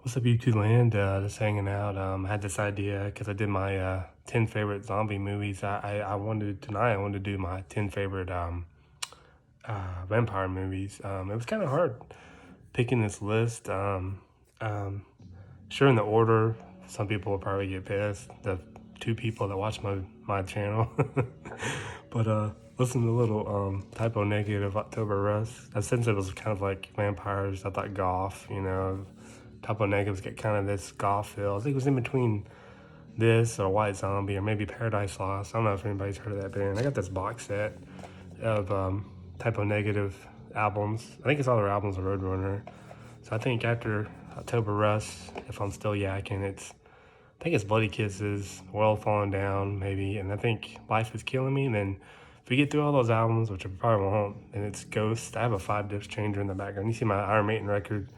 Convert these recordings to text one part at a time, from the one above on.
What's up, YouTube land? Just hanging out. I had this idea because I did my 10 favorite zombie movies. I wanted tonight. I wanted to do my 10 favorite vampire movies. It was kind of hard picking this list. Um, sure, in the order, some people will probably get pissed. The two people that watch my channel, but listen to a little typo negative October Rust. Since it was kind of like vampires, I thought goth. Typo negatives get kind of this goth feel. I think it was in between this or White Zombie or maybe Paradise Lost. I don't know if anybody's heard of that band. I got this box set of typo negative albums. I think it's all their albums of Roadrunner. So I think after October Rust, if I'm still yakking, I think it's Bloody Kisses, World Falling Down, maybe, and I think Life is Killing Me. And then if we get through all those albums, which I probably won't, and it's Ghost. I have a 5 disc changer in the background. You see my Iron Maiden record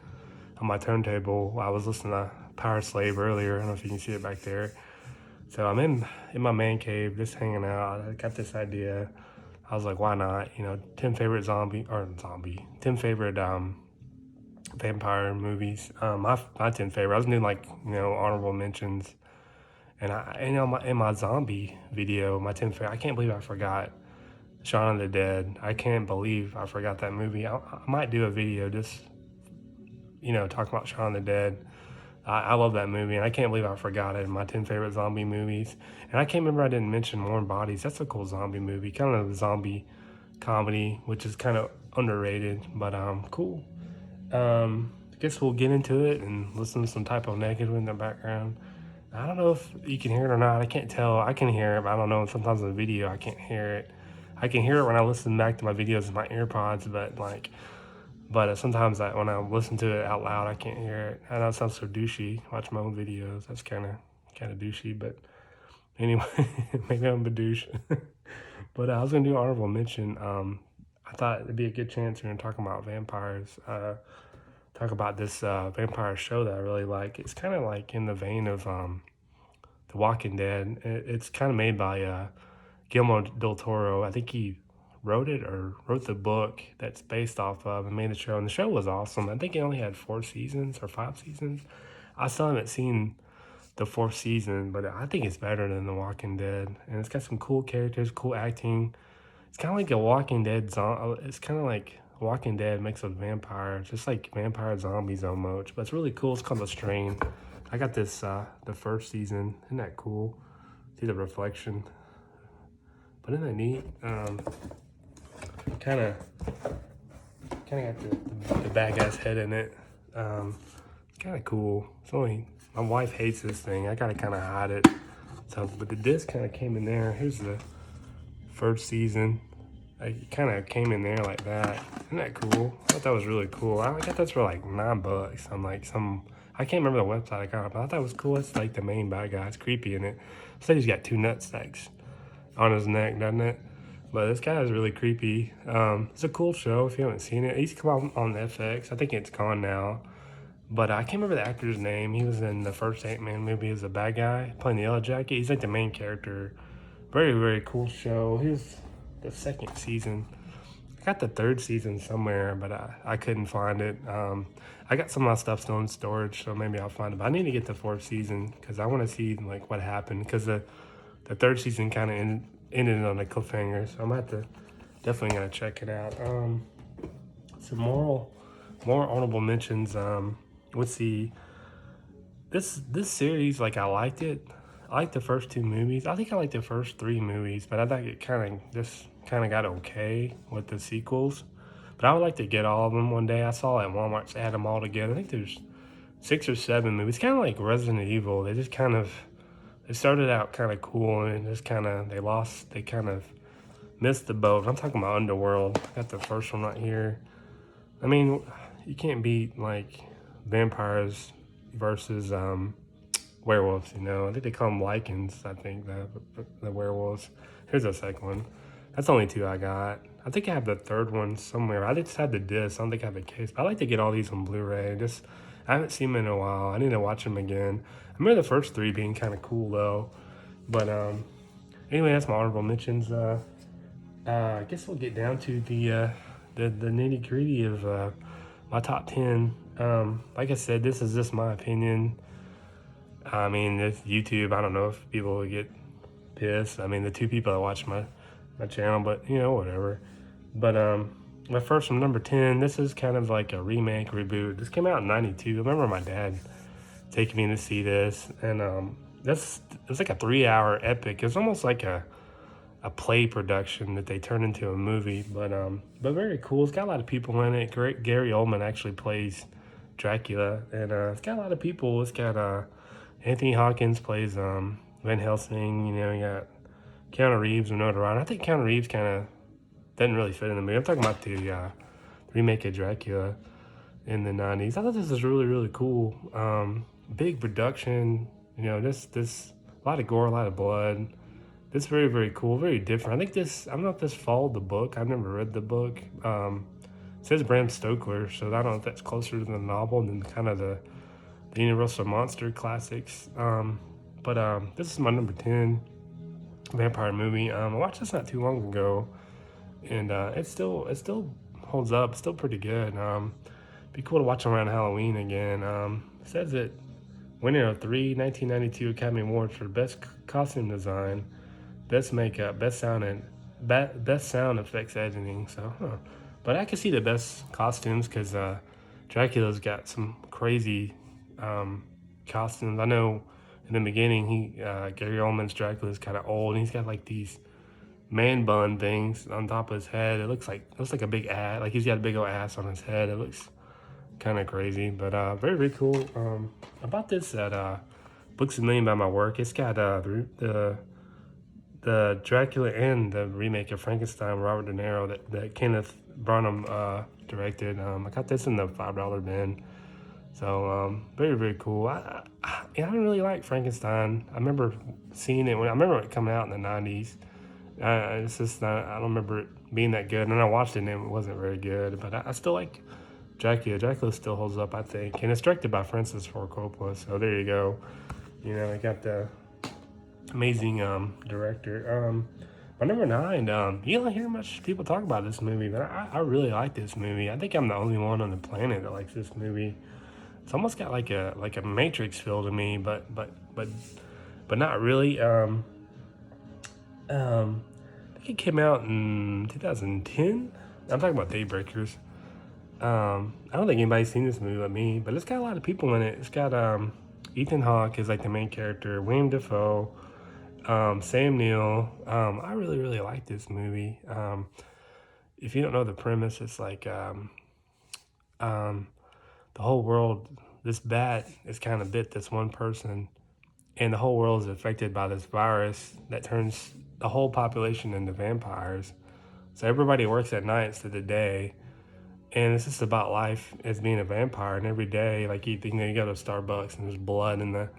on my turntable. I was listening to Power Slave earlier. I don't know if you can see it back there. So I'm in my man cave, just hanging out. I got this idea. I was like, why not? 10 favorite 10 favorite vampire movies. My 10 favorite. I was doing like honorable mentions, and in my zombie video, my 10 favorite. I can't believe I forgot Shaun of the Dead. I can't believe I forgot that movie. I might do a video just talking about Shaun of the Dead. I love that movie, and I can't believe I forgot it in my 10 favorite zombie movies. And I can't remember I didn't mention Warm Bodies. That's a cool zombie movie, kind of a zombie comedy, which is kind of underrated, but cool. I guess we'll get into it and listen to some typo negative in the background. I don't know if you can hear it or not. I can't tell. I can hear it, but I don't know. Sometimes in the video, I can't hear it. I can hear it when I listen back to my videos in my AirPods, but sometimes when I listen to it out loud, I can't hear it. I know it sounds so douchey. Watch my own videos. That's kind of douchey, but anyway, maybe I'm a douche. But I was gonna do honorable mention. I thought it'd be a good chance when you're talking about vampires. Talk about this vampire show that I really like. It's kind of like in the vein of The Walking Dead. It's kind of made by Guillermo del Toro. I think he wrote it or wrote the book that's based off of and made the show. And the show was awesome. I think it only had 4 seasons or 5 seasons. I still haven't seen the fourth season, but I think it's better than The Walking Dead. And it's got some cool characters, cool acting. It's kind of like a Walking Dead It's kind of like Walking Dead mixed with vampire, just like vampire zombies almost. But it's really cool. It's called The Strain. I got this the first season. Isn't that cool? See the reflection. But isn't that neat? Kind of got the bad guy's head in it. It's kind of cool. It's only my wife hates this thing. I gotta kind of hide it. So, but the disc kind of came in there. Here's the first season. It kind of came in there like that. Isn't that cool? I thought that was really cool. I got this for like $9 on like I can't remember the website I got it, but I thought it was cool. It's like the main bad guy. It's creepy in it. Said he's got 2 nutsacs on his neck, doesn't it? But this guy is really creepy. It's a cool show if you haven't seen it. It used to come out on FX. I think it's gone now. But I can't remember the actor's name. He was in the first Ant-Man movie as a bad guy, playing the Yellow Jacket. He's like the main character. Very, very cool show. Here's the second season. I got the third season somewhere, but I couldn't find it. I got some of my stuff still in storage, so maybe I'll find it. But I need to get the fourth season because I want to see like what happened. Because the third season kind of ended on a cliffhanger, so I'm definitely gonna check it out. Some more honorable mentions. Let's see. This series, like I liked it. I liked the first 2 movies. I think I liked the first 3 movies, but I thought it kind of got okay with the sequels. But I would like to get all of them one day. I saw at Walmart they had them all together. I think there's 6 or 7 movies. Kind of like Resident Evil. They started out kind of cool and just they kind of missed the boat. I'm talking about Underworld. I got the first one right here. I mean, you can't beat like vampires versus werewolves, I think they call them lichens, I think, the werewolves. Here's the second one. That's only 2 I got. I think I have the third one somewhere. I just had the disc. I don't think I have the case. But I like to get all these on Blu-ray. I haven't seen them in a while. I need to watch them again. I remember the first 3 being kind of cool, though. But anyway, that's my honorable mentions. I guess we'll get down to the nitty-gritty of my top 10 Like I said, this is just my opinion. I mean, this YouTube, I don't know if people will get pissed. I mean, the two people that watch my channel, but whatever. But my first from number 10, this is kind of like a remake, reboot. This came out in 92. I remember my dad taking me to see this, and it's like a 3 hour epic. It's almost like a play production that they turned into a movie, but very cool. It's got a lot of people in it. Great, Gary Oldman actually plays Dracula, and it's got a lot of people. It's got Anthony Hawkins plays Van Helsing. You got Keanu Reeves, Winona Ryder. I think Keanu Reeves kind of doesn't really fit in the movie. I'm talking about the remake of Dracula in the 90s. I thought this was really, really cool. Big production. This a lot of gore, a lot of blood. This is very, very cool, very different. I don't know if this followed the book. I've never read the book. It says Bram Stoker, so I don't know if that's closer to the novel than kind of the Universal Monster classics. But this is my number 10 vampire movie. I watched this not too long ago, and it still holds up. It's still pretty good. Be cool to watch around Halloween again. It says it winner of 1992 Academy Awards for Best Costume Design, Best Makeup, Best Sound, and Best Sound Effects Editing. So, but I can see the best costumes because Dracula's got some crazy costumes. I know in the beginning, Gary Oldman's Dracula is kind of old, and he's got like these man bun things on top of his head. It looks like a big ass, like he's got a big old ass on his head. It looks kind of crazy, but very, very cool. About this at Books a Million by My Work, it's got the Dracula and the remake of Frankenstein, Robert De Niro, that Kenneth Branagh directed. I got this in the $5 bin. So very, very cool. I don't really like Frankenstein. I remember seeing it I remember it coming out in the 90s. It's just I don't remember it being that good. And then I watched it and it wasn't very good. But I still like Dracula. Dracula still holds up, I think. And it's directed by Francis Ford Coppola. So there you go. I got the amazing director. My number 9, you don't hear much people talk about this movie, but I really like this movie. I think I'm the only one on the planet that likes this movie. It's almost got like a Matrix feel to me, but not really. I think it came out in 2010. I'm talking about Daybreakers. I don't think anybody's seen this movie but me, but it's got a lot of people in it. It's got Ethan Hawke is like the main character, William Dafoe, Sam Neill. I really, really like this movie. If you don't know the premise, it's like the whole world, this bat is kind of bit this one person, and the whole world is affected by this virus that turns the whole population into vampires. So everybody works at night instead of day, and it's just about life as being a vampire. And every day, like you go to Starbucks and there's blood in the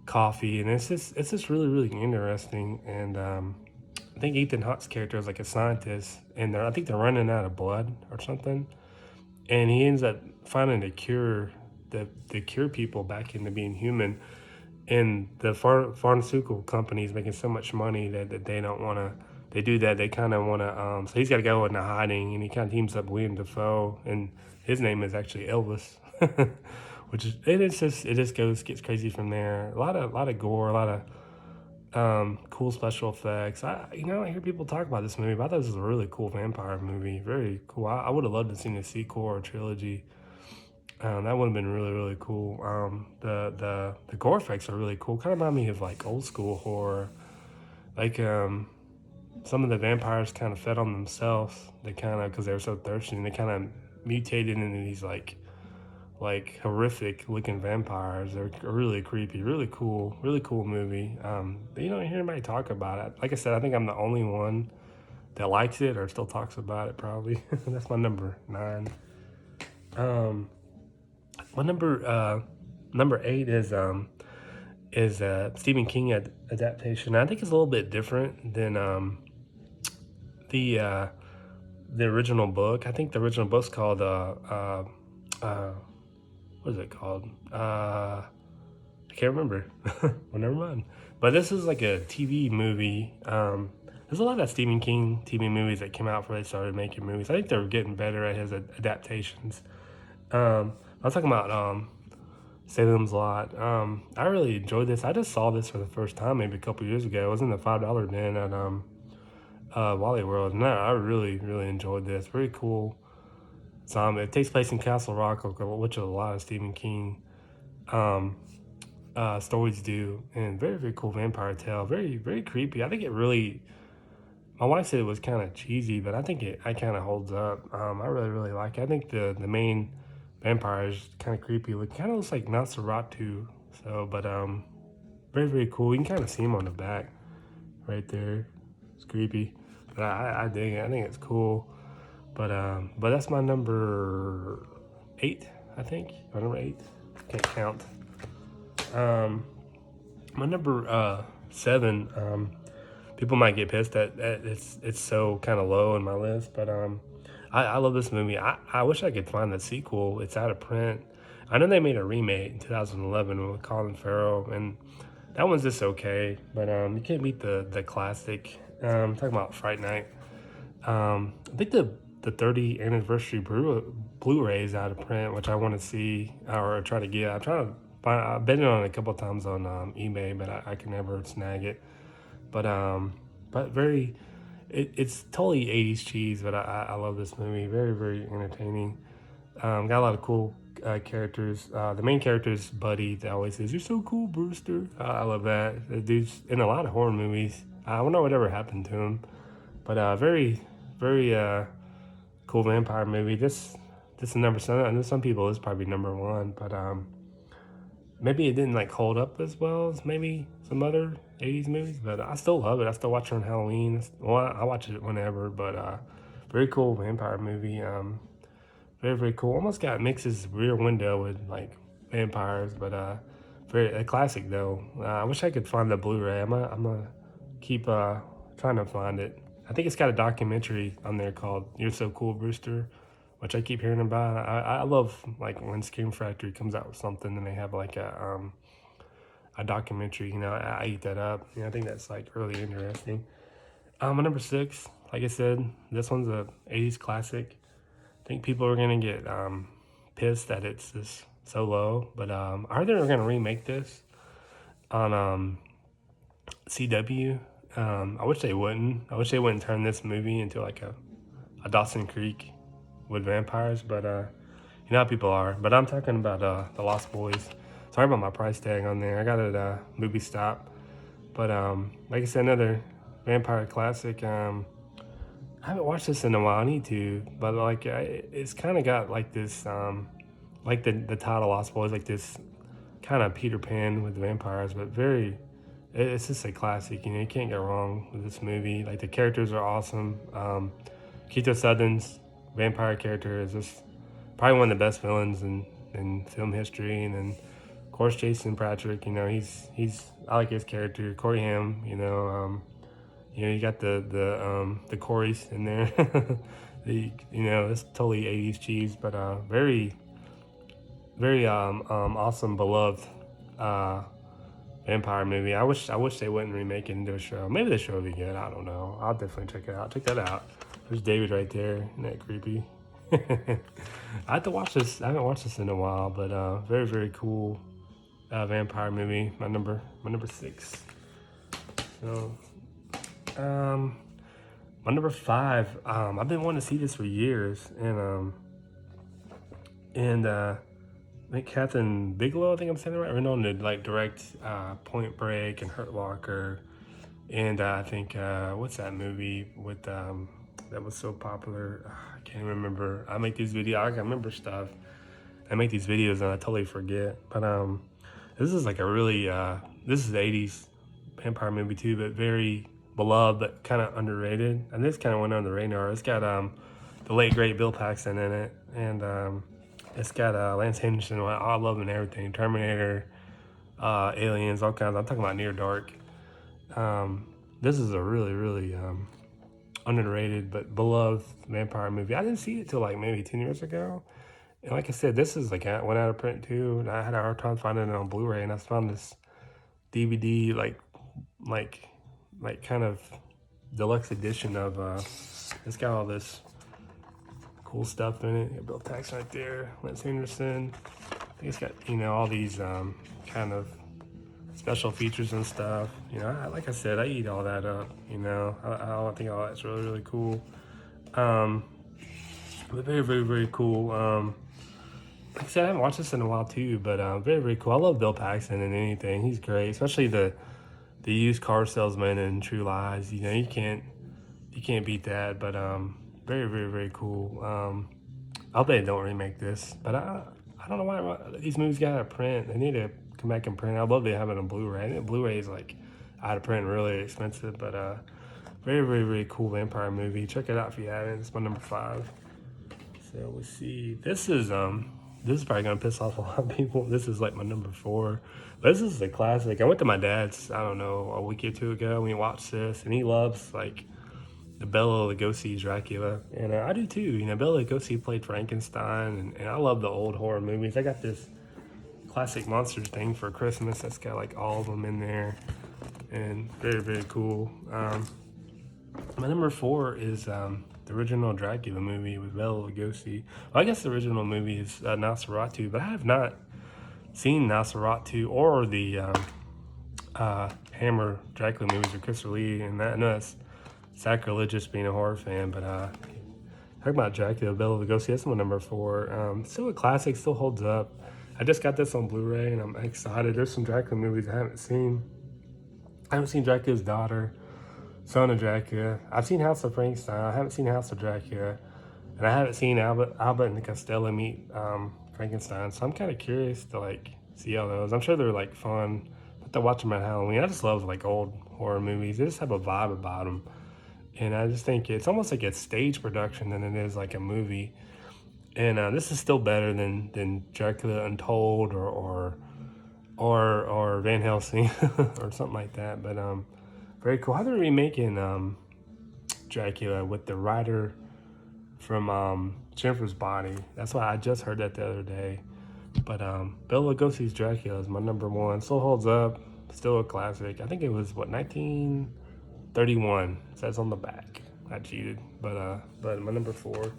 coffee, and it's just really, really interesting. And I think Ethan Hawke's character is like a scientist, and I think they're running out of blood or something, and he ends up finding a cure that cure people back into being human. And the pharmaceutical companies making so much money that they don't want to. They do that. They kind of want to. So he's got to go into hiding, and he kind of teams up with William Dafoe, and his name is actually Elvis, which is it just gets crazy from there. A lot of gore, a lot of cool special effects. I hear people talk about this movie, but I thought this was a really cool vampire movie. Very cool. I would have loved to see a sequel or a trilogy. That would have been really, really cool. The gore effects are really cool. Kind of remind me of like old school horror. Like some of the vampires kind of fed on themselves. They kind of, because they were so thirsty, and they kind of mutated into these like horrific looking vampires. They're really creepy, really cool movie. But you don't hear anybody talk about it. Like I said, I think I'm the only one that likes it or still talks about it. Probably. That's my number 9. My number 8 is Stephen King adaptation. I think it's a little bit different than the original book. I think the original book's called what is it called? I can't remember. Well, never mind. But this is like a TV movie. There's a lot of Stephen King TV movies that came out before they started making movies. I think they're getting better at his adaptations. I was talking about Salem's Lot. I really enjoyed this. I just saw this for the first time maybe a couple years ago. It was in the $5 bin at Wally World, and I really really enjoyed this. Very cool. It takes place in Castle Rock, which a lot of Stephen King um, stories do, and very very cool vampire tale. Very very creepy. I think it really. My wife said it was kind of cheesy, but I think it kind of holds up. I really really like it. I think the main vampire is kind of creepy. It kind of looks like Nosferatu. So, but very very cool. You can kind of see him on the back right there. It's creepy, but I dig it. I think it's cool. But that's my number 8, I think. My number 8. Can't count. My number 7. People might get pissed that it's so kind of low in my list, but I love this movie. I wish I could find the sequel. It's out of print. I know they made a remake in 2011 with Colin Farrell, and that one's just okay. But you can't beat the classic. Talking about Fright Night. I think the 30th anniversary Blu-ray is out of print, which I want to see or try to get. I'm trying to find. I've been on it a couple of times on eBay, but I can never snag it. But very, it's totally 80s cheese. But I love this movie. Very very entertaining. Got a lot of cool characters. The main character is Buddy. That always says, "You're so cool, Brewster." I love that. The dude's in a lot of horror movies. I wonder whatever happened to him. But very very cool vampire movie. This is number 7. I know some people it's probably number 1, but maybe it didn't like hold up as well as maybe some other 80s movies. But I still love it. I still watch it on Halloween. Well, I watch it whenever. But very cool vampire movie. Very very cool. Almost got mixes Rear Window with like vampires, but very a classic though. I wish I could find the Blu-ray. I'm gonna keep trying to find it. I think it's got a documentary on there called "You're So Cool, Brewster," which I keep hearing about. I love like when Scream Factory comes out with something and they have like a documentary. You know, I eat that up. You know, I think that's like really interesting. My number 6, like I said, this one's a 80s classic. I think people are gonna get pissed that it's just so low, but I heard they're gonna remake this on CW. I wish they wouldn't. I wish they wouldn't turn this movie into like a Dawson Creek with vampires, but you know how people are. But I'm talking about the Lost Boys. Sorry about my price tag on there. I got it at Movie Stop. But like I said, another vampire classic. I haven't watched this in a while. I need to, but like it's kind of got like this, like the title Lost Boys, like this kind of Peter Pan with vampires, but very. It's just a classic. You know, you can't go wrong with this movie. Like the characters are awesome. Keith Sutherland's vampire character is just probably one of the best villains in film history, and then of course Jason Patrick. You know, he's I like his character. Corey Haim. You know, you got the Corys in there. You know, it's totally 80s cheese, but very very awesome, beloved vampire movie. I wish they wouldn't remake it into a show. Maybe the show would be good. I don't know. I'll definitely check it out. Check that out. There's David right there. Isn't that creepy? I have to watch this. I haven't watched this in a while, but very very cool vampire movie. My number 6. So my number 5. I've been wanting to see this for years, and I think Catherine Bigelow, I think I'm saying it right, or known to like direct Point Break and Hurt Locker, and I think what's that movie with that was so popular? I can't remember. I make these videos. I can remember stuff. I make these videos and I totally forget. But this is like a really this is the 80s vampire movie too, but very beloved, but kind of underrated. And this kind of went under the radar. It's got the late great Bill Paxton in it, and it's got Lance Henriksen. I love him and everything. Terminator, Aliens, all kinds. I'm talking about Near Dark. This is a really, really underrated but beloved vampire movie. I didn't see it till like maybe 10 years ago. And like I said, this is like went out of print too. And I had a hard time finding it on Blu-ray. And I found this DVD like kind of deluxe edition of. It's got all this cool stuff in it. Bill Paxton right there, Lance Henderson. I think it's got, you know, all these kind of special features and stuff. You know, like I said, I eat all that up. You know, I think all that's really, really cool. But very, very, very cool. Like I said, I haven't watched this in a while too, but very, very cool. I love Bill Paxton and anything. He's great, especially the used car salesman in True Lies. You know, you can't beat that. But very, very, very cool. I hope they don't remake this, but I don't know why these movies got out of print. They need to come back and print. I'd love to have it on Blu-ray. I think Blu-ray is like out of print, really expensive, but very, very, very cool vampire movie. Check it out if you haven't. It's my number 5. So let's see. This is probably gonna piss off a lot of people. This is like my number 4. But this is a classic. I went to my dad's, I don't know, a week or two ago, and we watched this, and he loves like the Bela Lugosi's Dracula, and I do too. You know, Bela Lugosi played Frankenstein, and I love the old horror movies. I got this classic monsters thing for Christmas that's got like all of them in there, and very, very cool. My number 4 is the original Dracula movie with Bela Lugosi. Well, I guess the original movie is Nosferatu, but I have not seen Nosferatu or the Hammer Dracula movies with Christopher Lee, and that, I know that's sacrilegious being a horror fan, but talking about Dracula, Bela Lugosi, that's my number 4. Still a classic, still holds up. I just got this on Blu-ray, and I'm excited. There's some Dracula movies I haven't seen. I haven't seen Dracula's Daughter, Son of Dracula. I've seen House of Frankenstein. I haven't seen House of Dracula, and I haven't seen Albert and Costello meet Frankenstein. So I'm kind of curious to like see all those. I'm sure they're like fun, but to watch them at Halloween. I just love like old horror movies. They just have a vibe about them. And I just think it's almost like a stage production than it is like a movie. And this is still better than Dracula Untold or Van Helsing or something like that. But very cool. How they're remaking Dracula with the writer from Jennifer's Body. That's why I just heard that the other day. But Bela Lugosi's Dracula is my number 1. Still holds up. Still a classic. I think it was 1931 says on the back. I cheated, but my number 4.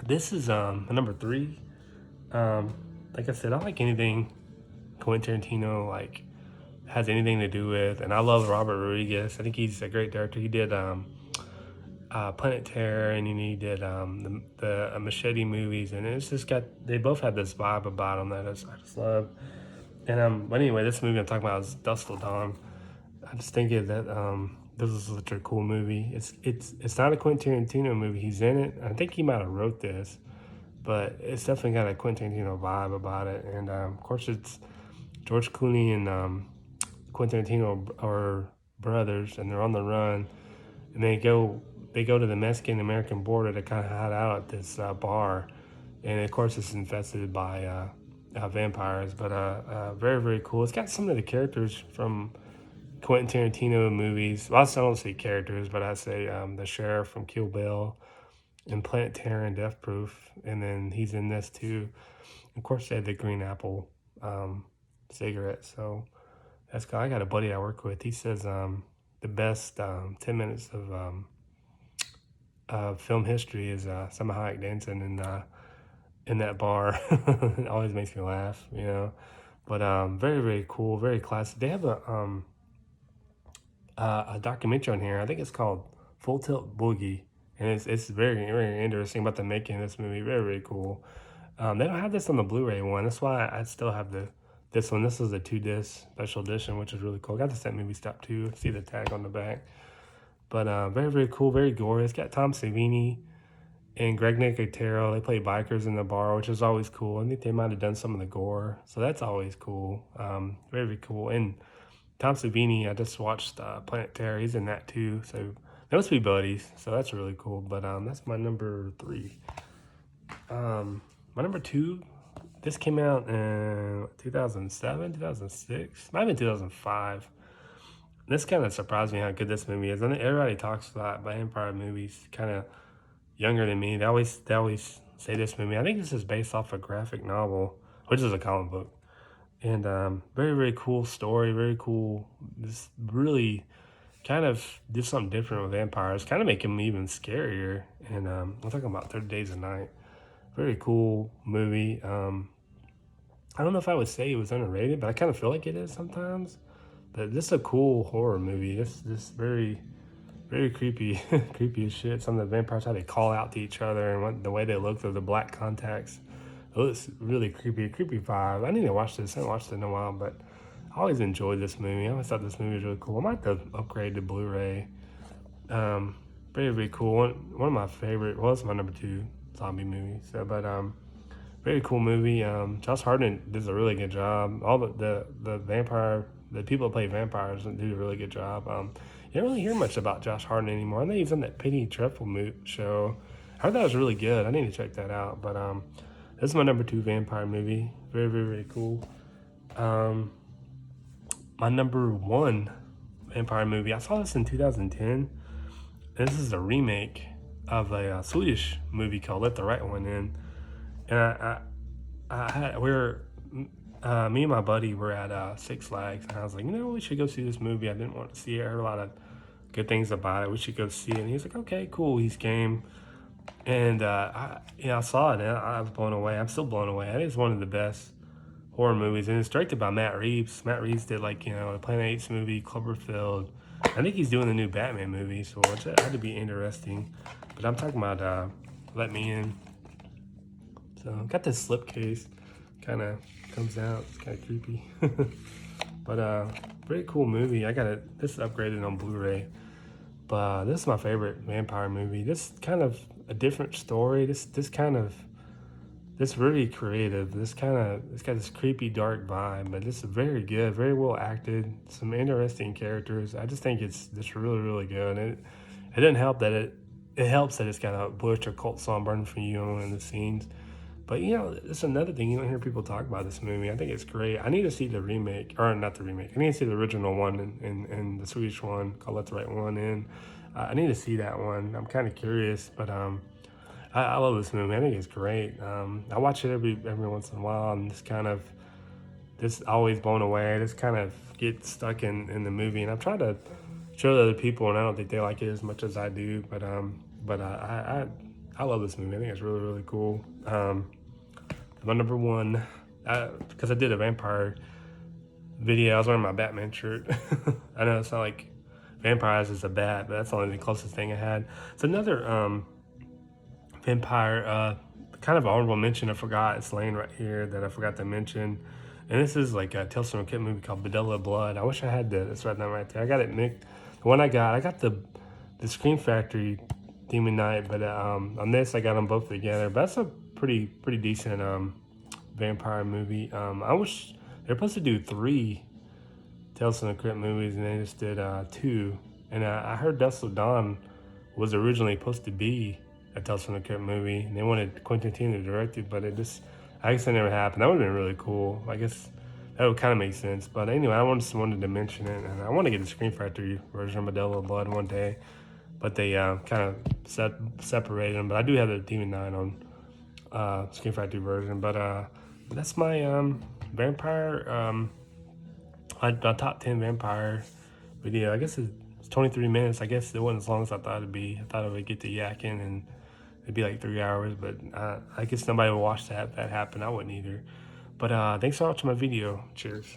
This is my number 3. Like I said, I like anything Quentin Tarantino like has anything to do with, and I love Robert Rodriguez. I think he's a great director. He did Planet Terror, and he did the Machete movies, and it's just got, they both have this vibe about them that I just love. And but anyway, this movie I'm talking about is Dusk Till Dawn. I just think that this is such a cool movie. It's not a Quentin Tarantino movie. He's in it. I think he might have wrote this, but it's definitely got a Quentin Tarantino vibe about it. And of course, it's George Clooney and Quentin Tarantino are brothers, and they're on the run, and they go to the Mexican American border to kind of hide out at this bar, and of course, it's infested by vampires. But very, very cool. It's got some of the characters from Quentin Tarantino movies. Well, I don't say characters, but I say the sheriff from Kill Bill and Planet Terror and Death Proof, and then he's in this too. Of course, they had the Green Apple cigarette. So that's cool. I got a buddy I work with. He says the best 10 minutes of film history is Salma Hayek dancing in that bar. It always makes me laugh, you know. But very, very cool, very classic. They have a documentary on here. I think it's called Full Tilt Boogie, and it's very, very interesting about the making of this movie. Very, very cool. They don't have this on the Blu-ray one. That's why I still have this one. This is a 2-disc special edition, which is really cool. Got this at Movie Stop too. See the tag on the back. But very, very cool, very gory. It's got Tom Savini and Greg Nicotero. They play bikers in the bar, which is always cool. I think they might have done some of the gore, so that's always cool. Very, very cool. And Tom Savini, I just watched Planet Terror. He's in that too, so they must be buddies. So that's really cool. But that's my number 3. My number 2. This came out in 2007, 2006, might have been 2005. This kind of surprised me how good this movie is. I think everybody talks about vampire movies, kind of younger than me. They always say this movie. I think this is based off a graphic novel, which is a comic book. And very, very cool story, very cool. This really kind of do something different with vampires, kind of make them even scarier. And I'm talking about 30 Days a Night. Very cool movie. I don't know if I would say it was underrated, but I kind of feel like it is sometimes. But this is a cool horror movie. This very very creepy, creepy as shit. Some of the vampires, how they call out to each other and the way they look through the black contacts. It was really creepy vibe. I need to watch this. I haven't watched it in a while, but I always enjoyed this movie. I always thought this movie was really cool. I might have to upgrade to Blu-ray. Um, very cool. One of my favorite. Well, it's my number two zombie movie. So, but very cool movie. Josh Hartnett does a really good job. All the vampire, the people that play vampires do a really good job. You don't really hear much about Josh Hartnett anymore. I know he's on that Penny Dreadful show. I heard that was really good. I need to check that out. But this is my number two vampire movie. Very cool. My number one vampire movie. I saw this in 2010. And this is a remake of a Swedish movie called Let the Right One In. And me and my buddy were at Six Flags, and I was like, we should go see this movie. I didn't want to see it. I heard a lot of good things about it. We should go see it. And he's like, okay, cool. He's game. And I saw it, and I was blown away. I'm still blown away. I think it's one of the best horror movies, and it's directed by Matt Reeves. Matt Reeves did the Planet Apes movie, Cloverfield. I think he's doing the new Batman movie, so it had to be interesting. But I'm talking about Let Me In. So got this slipcase, kind of comes out. It's kind of creepy, but very cool movie. I got it. This is upgraded on Blu-ray, but this is my favorite vampire movie. This kind of a different story. This really creative. It's got this creepy dark vibe, but this is very good, very well acted. Some interesting characters. I just think it's really good. It doesn't help that it helps that it's got a Bush or Cult song burning for you in the scenes. But it's another thing, you don't hear people talk about this movie. I think it's great. I need to see the remake, or not the remake. I need to see the original one and the Swedish one called Let the Right One In. I need to see that one. I'm kind of curious, but I love this movie. I think it's great. I watch it every once in a while, and this always blown away. Just kind of get stuck in the movie, and I'm trying to show other people, and I don't think they like it as much as I do. But I love this movie. I think it's really cool. My number one, because I did a vampire video. I was wearing my Batman shirt. I know it's not like vampires is a bat, but that's only the closest thing I had. It's another vampire, kind of honorable mention. I forgot. It's laying right here that I forgot to mention. And this is like a Tales from a Crypt movie called Bedella Blood. I wish I had this right now, right there. I got it mixed. The one I got the Scream Factory Demon Knight, but on this I got them both together. But that's a pretty decent vampire movie. I wish they're supposed to do 3 Tales from the Crypt movies, and they just did 2. And I heard Dust of Dawn was originally supposed to be a Tales from the Crypt movie, and they wanted Quentin Tarantino to direct it, but I guess it never happened. That would have been really cool. I guess that would kind of make sense. But anyway, I just wanted to mention it, and I want to get the Scream Factory version of Bedella Blood one day. But they kind of separated them. But I do have the Demon Knight on Scream Factory version. But that's my vampire, my top 10 vampire video. I guess it's 23 minutes. I guess it wasn't as long as I thought it'd be. I thought I would get to yakking and it'd be like 3 hours. But I guess nobody would watch that if that happened. I wouldn't either. But thanks for watching my video. Cheers.